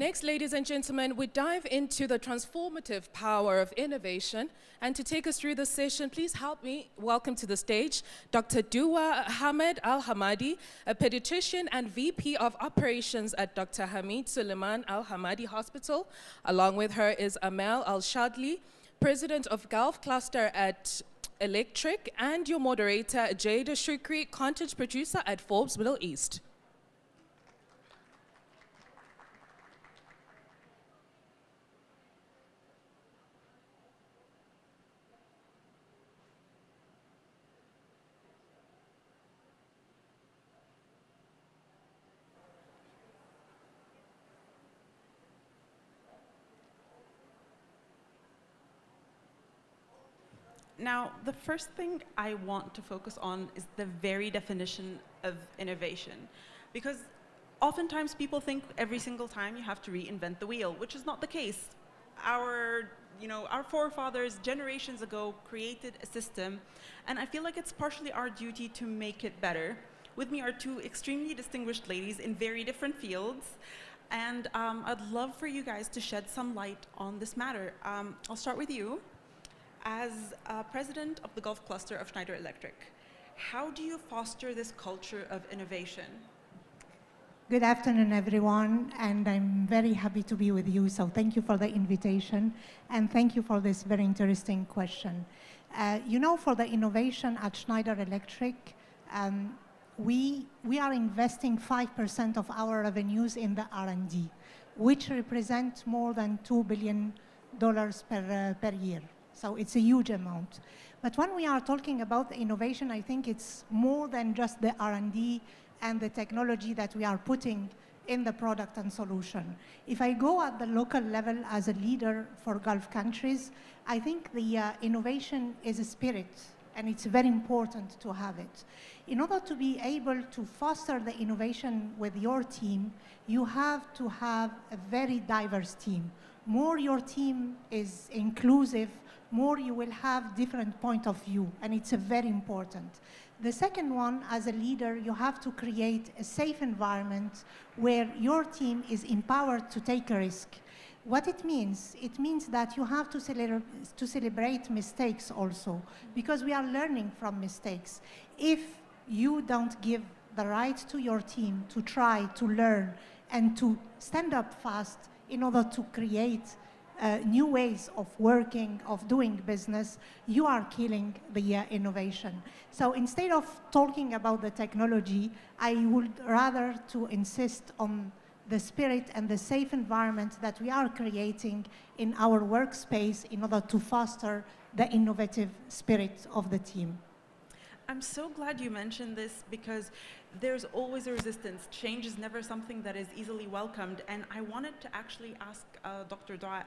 Next, ladies and gentlemen, we dive into the transformative power of innovation. And to take us through this session, please help me welcome to the stage Dr. Duaa Hamid Alahmadi, a pediatrician and VP of Operations at Dr. Hamid Suliman Alahmadi Hospital. Along with her is Amel Chadli, President of Gulf Cluster at Electric, and your moderator, Jayda Shoukry, content producer at Forbes Middle East. Now, the first thing I want to focus on is the very definition of innovation. Because oftentimes people think every single time you have to reinvent the wheel, which is not the case. Our forefathers generations ago created a system, and I feel like it's partially our duty to make it better. With me are two extremely distinguished ladies in very different fields, and I'd love for you guys to shed some light on this matter. I'll start with you. As president of the Gulf Cluster of Schneider Electric, how do you foster this culture of innovation? Good afternoon, everyone, and I'm very happy to be with you. So thank you for the invitation, and thank you for this very interesting question. For the innovation at Schneider Electric, we are investing 5% of our revenues in the R&D, which represents more than $2 billion per year. So it's a huge amount. But when we are talking about the innovation, I think it's more than just the R&D and the technology that we are putting in the product and solution. If I go at the local level as a leader for Gulf countries, I think the innovation is a spirit, and it's very important to have it. In order to be able to foster the innovation with your team, you have to have a very diverse team. More your team is inclusive, more you will have different point of view, and it's very important. The second one, as a leader, you have to create a safe environment where your team is empowered to take a risk. What it means that you have to celebrate mistakes also, because we are learning from mistakes. If you don't give the right to your team to try to learn and to stand up fast in order to create new ways of working, of doing business, you are killing the innovation. So instead of talking about the technology, I would rather to insist on the spirit and the safe environment that we are creating in our workspace in order to foster the innovative spirit of the team. I'm so glad you mentioned this, because there's always a resistance. Change is never something that is easily welcomed. And I wanted to actually ask Dr. Duaa,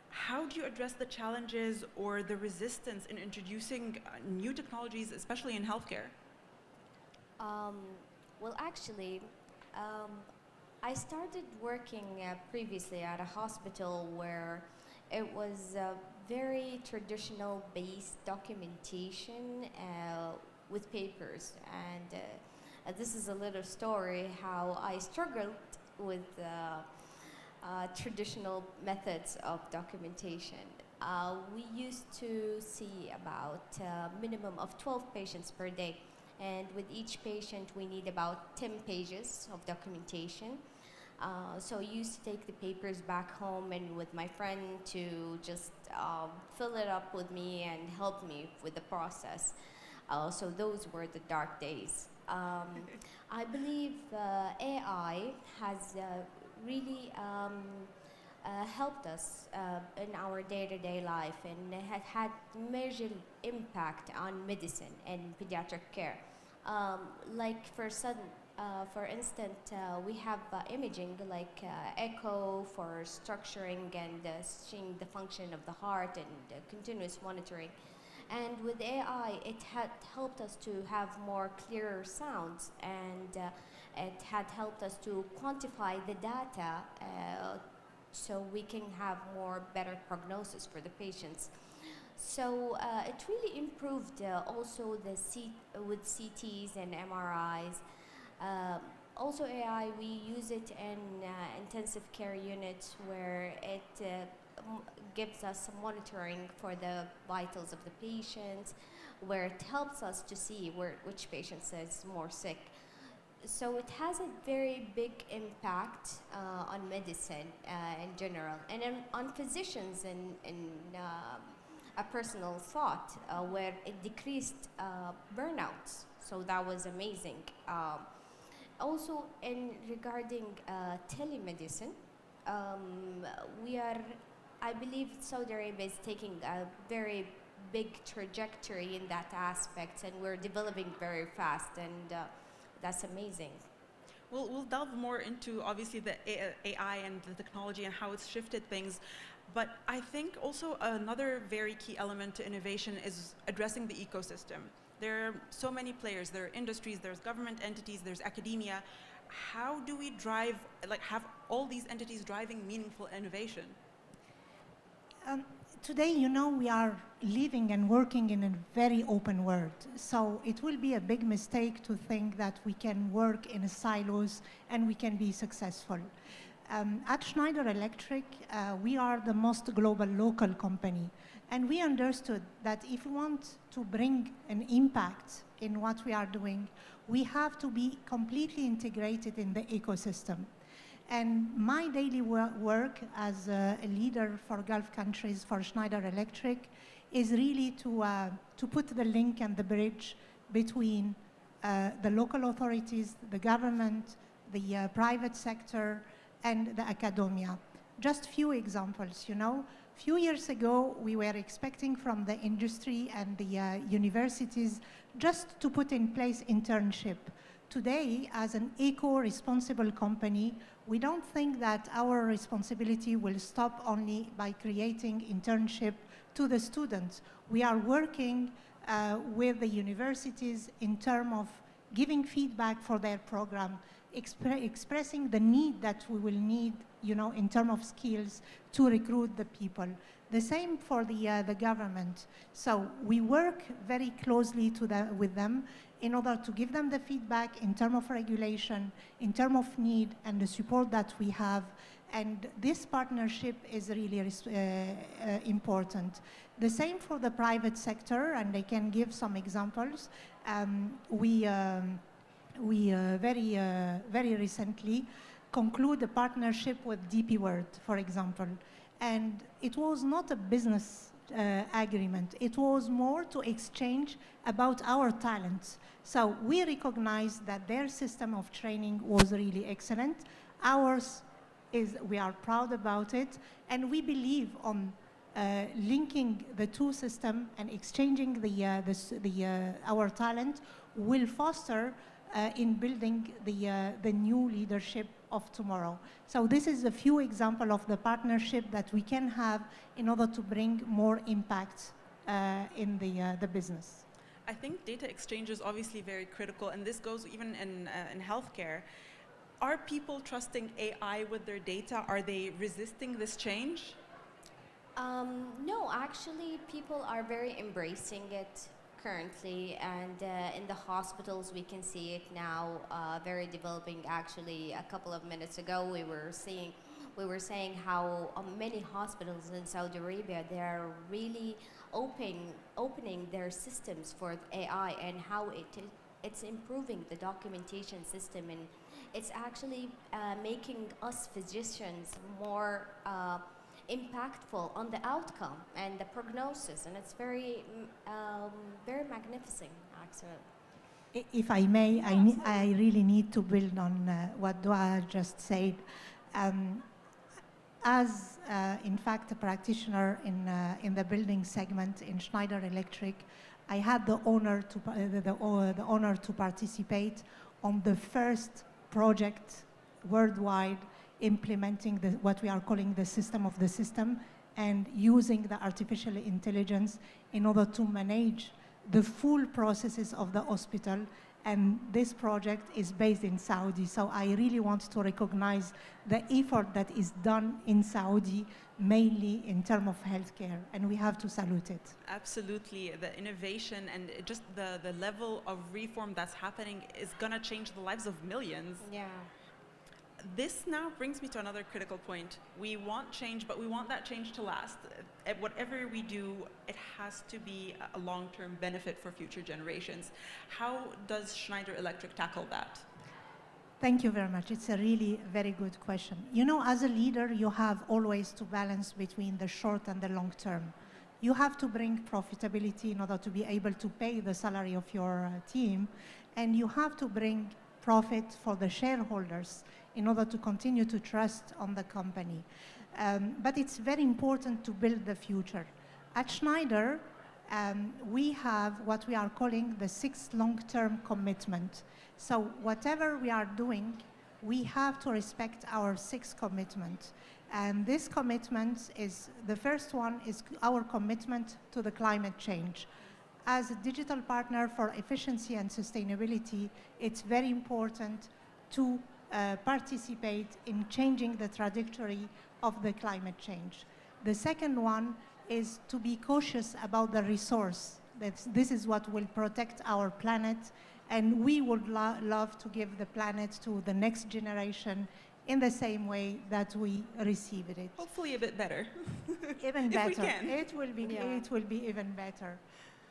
how do you address the challenges or the resistance in introducing new technologies, especially in healthcare? Well, actually, I started working previously at a hospital where it was very traditional based documentation with papers. And this is a little story how I struggled with traditional methods of documentation. We used to see about a minimum of 12 patients per day, and with each patient we need about 10 pages of documentation. So I used to take the papers back home and with my friend to just fill it up with me and help me with the process. So those were the dark days. I believe AI has really helped us in our day-to-day life, and it has had major impact on medicine and pediatric care. Like for instance, we have imaging like echo for structuring and seeing the function of the heart and continuous monitoring. And with AI, it had helped us to have more clearer sounds, and it had helped us to quantify the data so we can have more better prognosis for the patients. So it really improved also with CTs and MRIs. Also AI, we use it in intensive care units where it gives us some monitoring for the vitals of the patient, where it helps us to see which patient is more sick. So it has a very big impact on medicine in general, and on physicians in a personal thought, where it decreased burnouts. So that was amazing. Also, in regarding telemedicine, I believe Saudi Arabia is taking a very big trajectory in that aspect, and we're developing very fast, and that's amazing. We'll delve more into obviously the AI and the technology and how it's shifted things. But I think also another very key element to innovation is addressing the ecosystem. There are so many players. There are industries, there's government entities, there's academia. How do we drive, have all these entities driving meaningful innovation? Today, we are living and working in a very open world. So it will be a big mistake to think that we can work in silos and we can be successful. At Schneider Electric, we are the most global local company. And we understood that if we want to bring an impact in what we are doing, we have to be completely integrated in the ecosystem. And my daily work as a leader for Gulf countries for Schneider Electric is really to put the link and the bridge between the local authorities, the government, the private sector, and the academia. Just few examples, Few years ago, we were expecting from the industry and the universities just to put in place internship. Today, as an eco-responsible company, we don't think that our responsibility will stop only by creating internship to the students. We are working with the universities in terms of giving feedback for their program, expressing the need that we will need, in terms of skills to recruit the people. The same for the government. So we work very closely with them in order to give them the feedback in terms of regulation, in terms of need, and the support that we have. And this partnership is really important. The same for the private sector, and I can give some examples. We very recently conclude a partnership with DP World, for example. And it was not a business agreement. It was more to exchange about our talents. So we recognized that their system of training was really excellent. Ours is, we are proud about it, and we believe on linking the two systems and exchanging our talent will foster in building the new leadership of tomorrow. So this is a few examples of the partnership that we can have in order to bring more impact in the business. I think data exchange is obviously very critical, and this goes even in healthcare. Are people trusting AI with their data? Are they resisting this change? No, actually, people are very embracing it currently, and in the hospitals we can see it now very developing. Actually, a couple of minutes ago we were saying how many hospitals in Saudi Arabia, they are really opening their systems for AI, and how it's improving the documentation system, and it's actually making us physicians more impactful on the outcome and the prognosis, and it's very magnificent, actually. If I may, I really need to build on what Duaa just said. As, in fact, a practitioner in the building segment in Schneider Electric, I had the honor to participate on the first project worldwide implementing what we are calling the system of the system, and using the artificial intelligence in order to manage the full processes of the hospital And this project is based in Saudi. So I really want to recognize the effort that is done in Saudi, mainly in terms of healthcare, and we have to salute it. Absolutely. The innovation and just the level of reform that's happening is going to change the lives of millions. Yeah. This now brings me to another critical point. We want change, but we want that change to last. Whatever we do, it has to be a long-term benefit for future generations. How does Schneider Electric tackle that? Thank you very much. It's a really very good question. You know, as a leader, you have always to balance between the short and the long term. You have to bring profitability in order to be able to pay the salary of your team, and you have to bring profit for the shareholders in order to continue to trust on the company. But it's very important to build the future. At Schneider, we have what we are calling the 6 long-term commitment. So whatever we are doing, we have to respect our 6 commitments. And this commitment is, the first one is our commitment to the climate change. As a digital partner for efficiency and sustainability, it's very important to participate in changing the trajectory of the climate change. The second one is to be cautious about the resource. This is what will protect our planet, and we would love to give the planet to the next generation in the same way that we received it. Hopefully a bit better. Even better. If we can. It will be even better.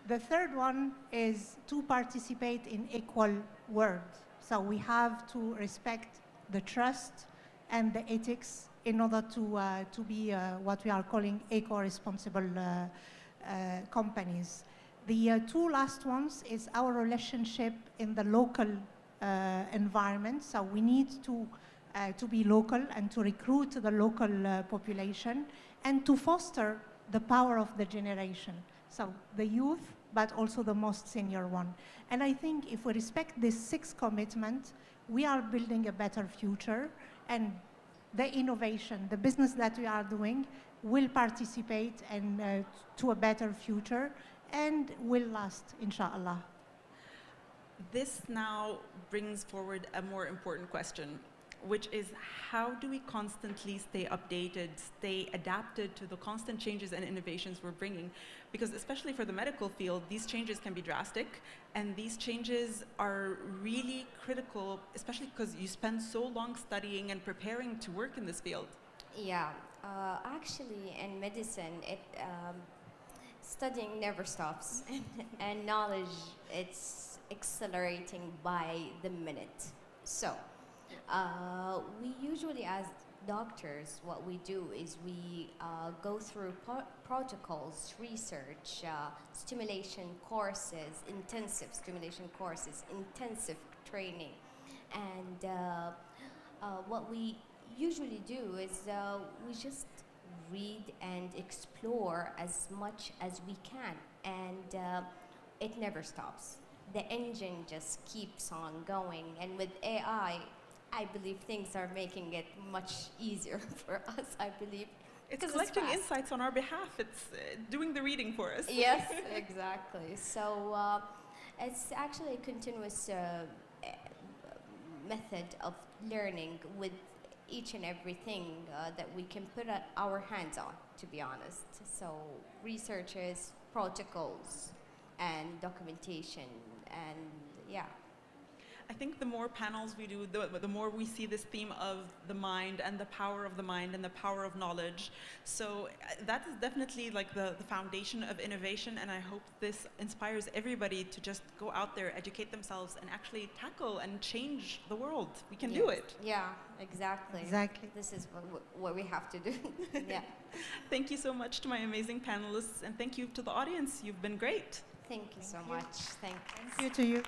The third one is to participate in equal world. So we have to respect the trust and the ethics in order to be what we are calling eco-responsible companies. The 2 last ones is our relationship in the local environment. So we need to be local and to recruit the local population and to foster the power of the generation. So the youth, but also the most senior one. And I think if we respect these 6 commitments, we are building a better future, and the innovation, the business that we are doing will participate and to a better future and will last, inshallah. This now brings forward a more important question, which is how do we constantly stay updated, stay adapted to the constant changes and innovations we're bringing? Because especially for the medical field, these changes can be drastic, and these changes are really critical, especially because you spend so long studying and preparing to work in this field. Yeah, actually in medicine, studying never stops, and knowledge, it's accelerating by the minute. So, we usually, as doctors, what we do is we go through protocols, research, stimulation courses, intensive stimulation courses, intensive training. And what we usually do is we just read and explore as much as we can, and it never stops. The engine just keeps on going, and with AI, I believe things are making it much easier for us, I believe. It's collecting insights on our behalf. It's doing the reading for us. Yes, exactly. So it's actually a continuous method of learning with each and everything that we can put our hands on, to be honest. So researches, protocols, and documentation, and yeah. I think the more panels we do, the more we see this theme of the mind and the power of the mind and the power of knowledge. So that is definitely like the foundation of innovation, and I hope this inspires everybody to just go out there, educate themselves, and actually tackle and change the world. We can do it. Yeah, exactly. Exactly. This is what we have to do. Yeah. Thank you so much to my amazing panelists, and thank you to the audience. You've been great. Thank you so much. Thank you. Thank you to you.